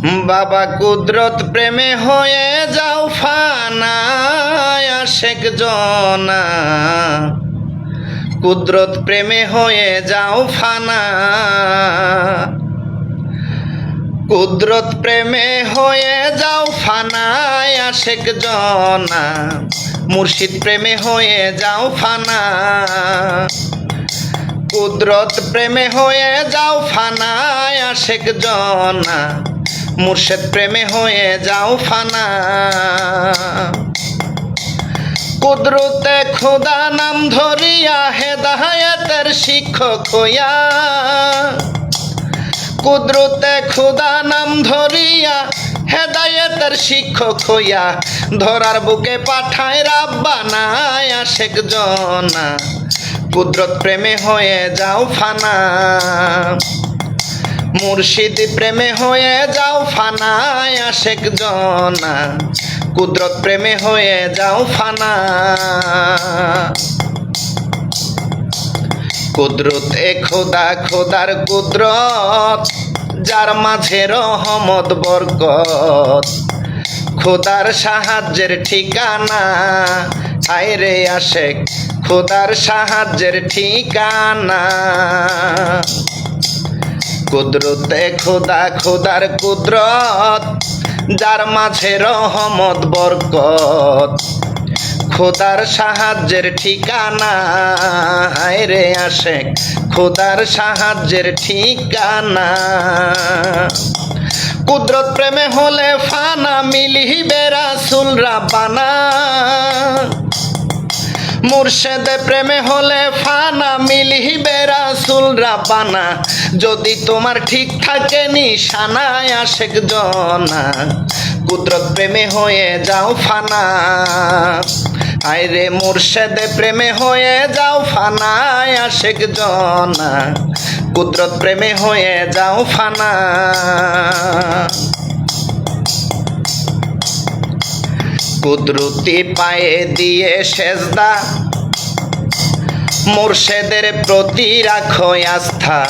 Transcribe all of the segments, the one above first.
বাবা কুদরত প্রেমে হয়ে যাও ফানা আশেক জনা, কুদরত প্রেমে হয়ে যাও ফানা, কুদরত প্রেমে হয়ে যাও ফানা আশেক জনা, মুর্শিদ প্রেমে হয়ে যাও ফানা, কুদরত প্রেমে হয়ে যাও ফানা আশেক জনা, মুর্শিদ প্রেমে হয়ে যাও ফানা। কুদরতে খোদা নাম ধরিয়া হেদায়েতের শিক্ষক হইয়া, কুদরতে খোদা নাম ধরিয়া হেদায়েতের শিক্ষক হইয়া, ধরার বুকে পাঠায় রাব্বানা আশেক জনা, কুদরত প্রেমে হয়ে যাও ফানা, মুর্শিদ প্রেমে হয়ে যাও ফানা আশেক জনা, কুদরত প্রেমে হয়ে যাও ফানা। কুদরত এ খোদা, খোদার কুদরত, যার মাঝে রহমত বরকত, খোদার সাহায্যের ঠিকানা, হায়রে আশেক খোদার সাহায্যের ঠিকানা। কুদরতে খোদা, খোদার কুদরত, যার মাঝে রহমত বরকত, খোদার সাহায্যের ঠিকানা, হায়রে আশেক খোদার সাহায্যের ঠিকানা। কুদরত প্রেমে হলে ফানা, মিলিবে রাসূল রাব্বানা, মুর্শিদ প্রেমে হলে ফানা, মিলিবে রাসূল রাব্বানা, যদি তোমার ঠিক থাকে নিশানা আশেক জনা, কুদরত প্রেমে হয়ে যাও ফানা, আইরে মুর্শিদ প্রেমে হয়ে যাও ফানা আশেক জনা, কুদরত প্রেমে হয়ে যাও ফানা। কুদরতি পায়ে দিয়ে সেজদা, মুর্শিদের প্রতি রাখো আস্থা,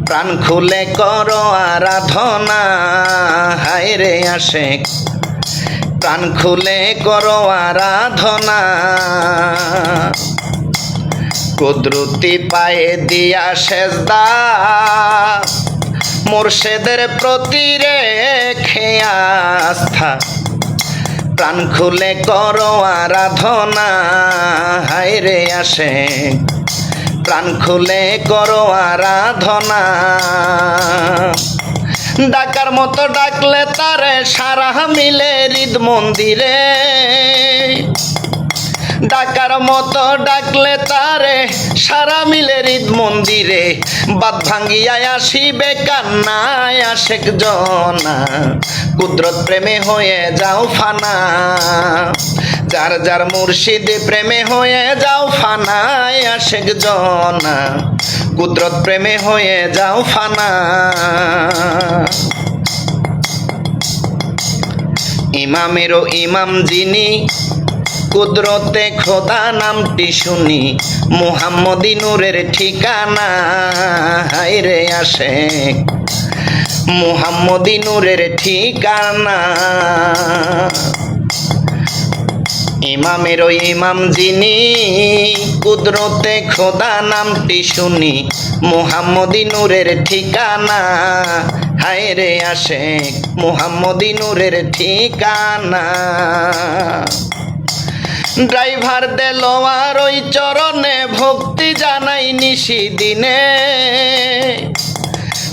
প্রাণ খুলে করো আরাধনা, হায়রে আশেক প্রাণ খুলে করো আরাধনা। কুদরতি পায়ে দিয়া সেজদা, মুর্শিদের প্রতি রেখে আস্থা, প্রাণ খুলে করো আরাধনা, হায়রে আশেক প্রাণ খুলে করো আরাধনা। ডাকার মতো ডাকলে তারে সারা মিলে হৃদ মন্দিরে, ডাকার মতো ডাকলে তারে সারা মিলে হৃদ মন্দিরে, বাদ ভাঙ্গিয়া আসিবে কান্নায় আশেক জনা, কুদরত প্রেমে হয়ে যাও ফানা, যার যার মুর্শিদ প্রেমে হয়ে যাও ফানা আশেক জনা, কুদরত প্রেমে হয়ে যাও ফানা। ইমামেরও ইমাম যিনি, কুদরতে খোদা নামটি শুনি, মুহাম্মদি নূরের ঠিকানা, হায়রে আশেক মুহাম্মদি নূরের ঠিকানা। ইমামেরও ইমাম যিনি, কুদরতে খোদা নামটি শুনি, মুহাম্মদি নূরের ঠিকানা, হায়রে আশেক মুহাম্মদি নূরের ঠিকানা। ড্রাইভার দেলোয়ার ওই চরণে ভক্তি জানাই নিশি দিনে,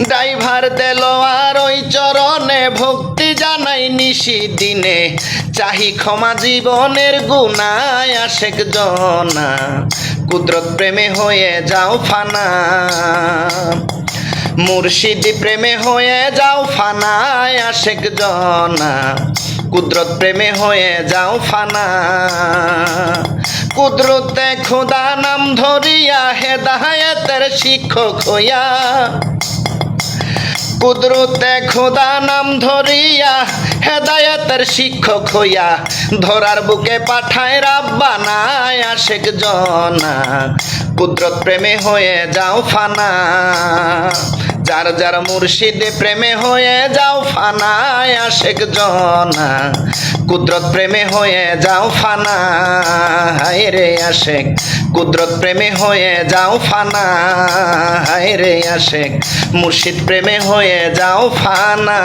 ড্রাইভার দেলোয়ার ওই চরণে ভক্তি জানাই নিশি দিনে, চাহি ক্ষমা জীবনের গুনায় আশেক জনা, কুদরত প্রেমে হয়ে যাও ফানা, মুর্শিদ প্রেমে হয়ে যাও ফানা আশেক জনা, কুদরত প্রেমে হয়ে যাও ফানা। কুদরতে খোদা নাম ধরিয়া হেদায়েতের শিক্ষক হইয়া, কুদরতে খোদা নাম ধরিয়া হেদায়েতের শিক্ষক হইয়া, ধরার বুকে পাঠায় রাব্বানা আশেক জনা, কুদরত প্রেমে হয়ে যাও ফানা। যার যার মুর্শিদে প্রেমে হয়ে যাও ফানা আশেক জনা কুদরত প্রেমে হয়ে যাও ফানা হায় রে আশেক কুদরত প্রেমে হয়ে যাও ফানা হায় রে আশেক মুর্শিদ প্রেমে হয়ে যাও ফানা